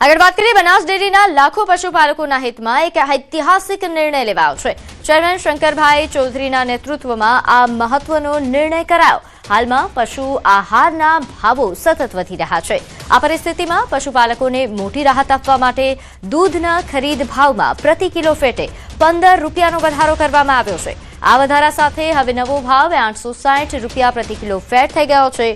આગળ વાત કરીએ બનાસ ડેરીના લાખો પશુપાલકોના હિતમાં એક ઐતિહાસિક નિર્ણય લેવાયો છે। ચેરમેન શંકરભાઈ ચૌધરીના નેતૃત્વમાં આ મહત્વનો નિર્ણય કરાયો। હાલમાં પશુ આહારના ભાવો સતત વધી રહ્યા છે। આ પરિસ્થિતિમાં પશુપાલકોને મોટી રાહત આપવા માટે દૂધના ખરીદ ભાવમાં પ્રતિ કિલો ફેટે 15 રૂપિયાનો વધારો કરવામાં આવ્યો છે। આ વધારા સાથે હવે નવો ભાવ 860 રૂપિયા પ્રતિ કિલો ફેટ થઈ ગયો છે।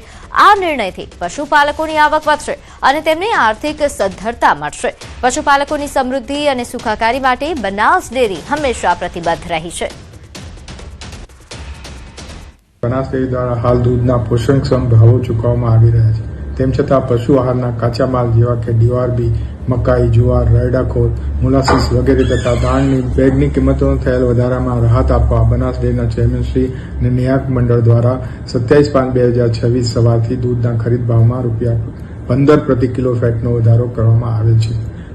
આ નિર્ણયથી પશુપાલકોની આવક વધશે અને તેમને આર્થિક સદ્ધરતા મળશે। પશુપાલકોની સમૃદ્ધિ અને સુખાકારી માટે બનાસ ડેરી હંમેશા પ્રતિબદ્ધ રહી છે। બનાસ ડેરી દ્વારા હાલ દૂધના પોષણક્ષમ ભાવો ચૂકવવામાં આવી રહ્યા છે। તેમ છતાં પશુ આહારના કાચા માલ જેવા કે ડીઆરબી, મકાઈ, જુવાર, રાયડાખોર, મોલાસીસ વગેરે તથા દાળની બેગની કિંમતોનો થયેલ વધારામાં રાહત આપવા બનાસ ડેરીના ચેરમેન શ્રી અને નિયામક મંડળ દ્વારા 27/5/2026 સવારથી દૂધના ખરીદ ભાવમાં ₹15 પ્રતિ કિલો ફેટનો વધારો કરવામાં આવેલ છે।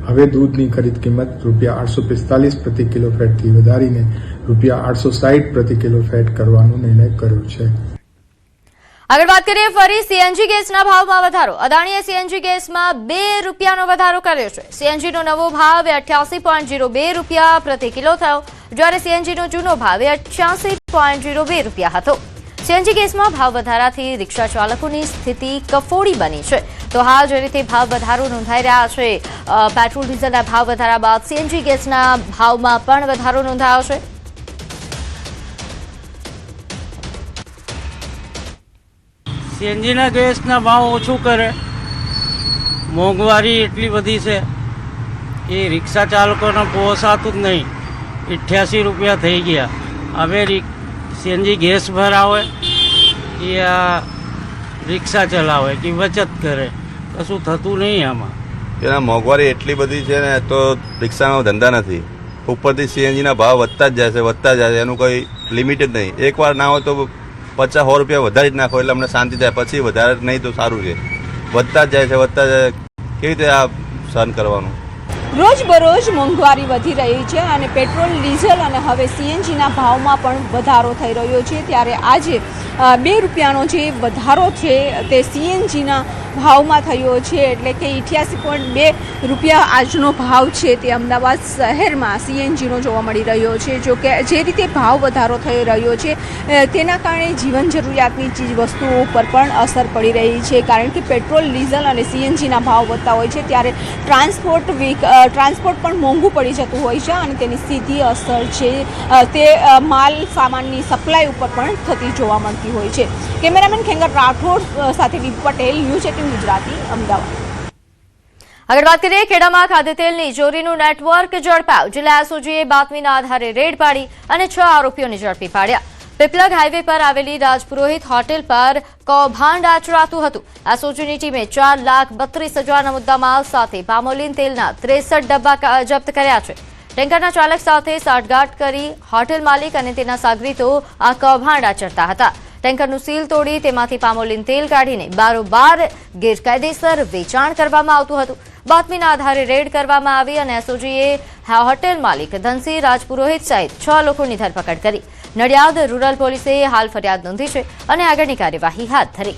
હવે દૂધની ખરીદ કિંમત ₹845 પ્રતિ કિલો ફેટથી વધારીને ₹860 પ્રતિ કિલો ફેટ કરવાનો નિર્ણય કર્યો છે। આગળ વાત કરીએ ફરી સીએનજી ગેસના ભાવમાં વધારો। અદાણીએ સીએનજી ગેસમાં ₹2નો વધારો કર્યો છે। સીએનજીનો નવો ભાવ 88.02 રૂપિયા પ્રતિ કિલો થયો, જ્યારે સીએનજીનો જૂનો ભાવ 88.02 રૂપિયા હતો। સીએનજી ગેસમાં ભાવ વધારાથી રિક્ષા ચાલકોની સ્થિતિ કફોડી બની છે। તો હાલ જે રીતે ભાવ વધારો નોંધાઈ રહ્યા છે, પેટ્રોલ ડીઝલના ભાવ વધારા બાદ સીએનજી ગેસના ભાવમાં પણ વધારો નોંધાયો છે। સીએનજીના ગેસના ભાવ ઓછું કરે, મોંઘવારી એટલી બધી છે એ રિક્ષા ચાલકોને પોસાતું જ નહીં। 88 રૂપિયા થઈ ગયા। હવે સીએનજી ગેસ ભરાવે એ આ રિક્ષા ચલાવે કે બચત કરે, કશું થતું નહીં આમાં। એના મોંઘવારી એટલી બધી છે ને તો રિક્ષાનો ધંધા નથી। ઉપરથી સીએનજીના ભાવ વધતા જ જાય છે, એનું કોઈ લિમિટ જ નહીં। એકવાર ના હોય તો 50-100 રૂપિયા વધારી જ નાખો એટલે અમને શાંતિ થાય, પછી વધારે નહીં તો સારું છે। વધતા જ જાય, કેવી રીતે આ સહન કરવાનું? રોજબરોજ મોંઘવારી વધી રહી છે અને પેટ્રોલ, ડીઝલ અને હવે સીએનજીના ભાવમાં પણ વધારો થઈ રહ્યો છે। ત્યારે આજે ₹2નો જે વધારો છે તે સીએનજીના ભાવમાં થયો છે, એટલે કે 88.2 રૂપિયા આજનો ભાવ છે તે અમદાવાદ શહેરમાં સીએનજીનો જોવા મળી રહ્યો છે। જો કે જે રીતે ભાવ વધારો થઈ રહ્યો છે તેના કારણે જીવન જરૂરિયાતની ચીજ વસ્તુઓ પર પણ અસર પડી રહી છે, કારણ કે પેટ્રોલ, ડીઝલ અને સીએનજીના ભાવ વધતા હોય છે ત્યારે ટ્રાન્સપોર્ટ પણ મોંઘું પડી જતું હોય છે અને તેની સીધી અસર છે તે માલ સામાનની સપ્લાય ઉપર પણ થતી જોવા મળતી હોય છે। કેમેરામેન ખેંગર રાઠોડ સાથે વી પટેલ, ન્યૂઝ 18 ગુજરાતી, અમદાવાદ। આગળ વાત કરીએ ખેડામાં ખાદ્યતેલની ચોરીનું નેટવર્ક ઝડપાયું। જિલ્લા એસઓજીએ બાતમીના આધારે રેડ પાડી અને 6 આરોપીઓને ઝડપી પાડ્યા। પીપલગ હાઈવે પર આવેલી રાજપુરોહિત હોટેલ પર કૌભાંડ આચરાતું હતું। એસઓજીની ટીમે 4,32,000ના મુદ્દામાલ સાથે પામોલીન તેલના 63 ડબ્બા જપ્ત કર્યા છે। ટેન્કરના ચાલક સાથે સાંઠગાંઠ કરી હોટેલ માલિક અને તેના સાગરીતો આ કૌભાંડ આચરતા હતા। ટેન્કરનું સીલ તોડી તેમાંથી પામોલીન તેલ કાઢીને બારોબાર ગેરકાયદેસર વેચાણ કરવામાં આવતું હતું। બાતમીના આધારે રેડ કરવામાં આવી અને એસઓજીએ હોટેલ માલિક ધનસિંહ રાજપુરોહિત સહિત 6 લોકોની ધરપકડ કરી। નડિયાદ રૂરલ પોલીસે હાલ ફરિયાદ નોંધી છે અને આગળની કાર્યવાહી હાથ ધરી।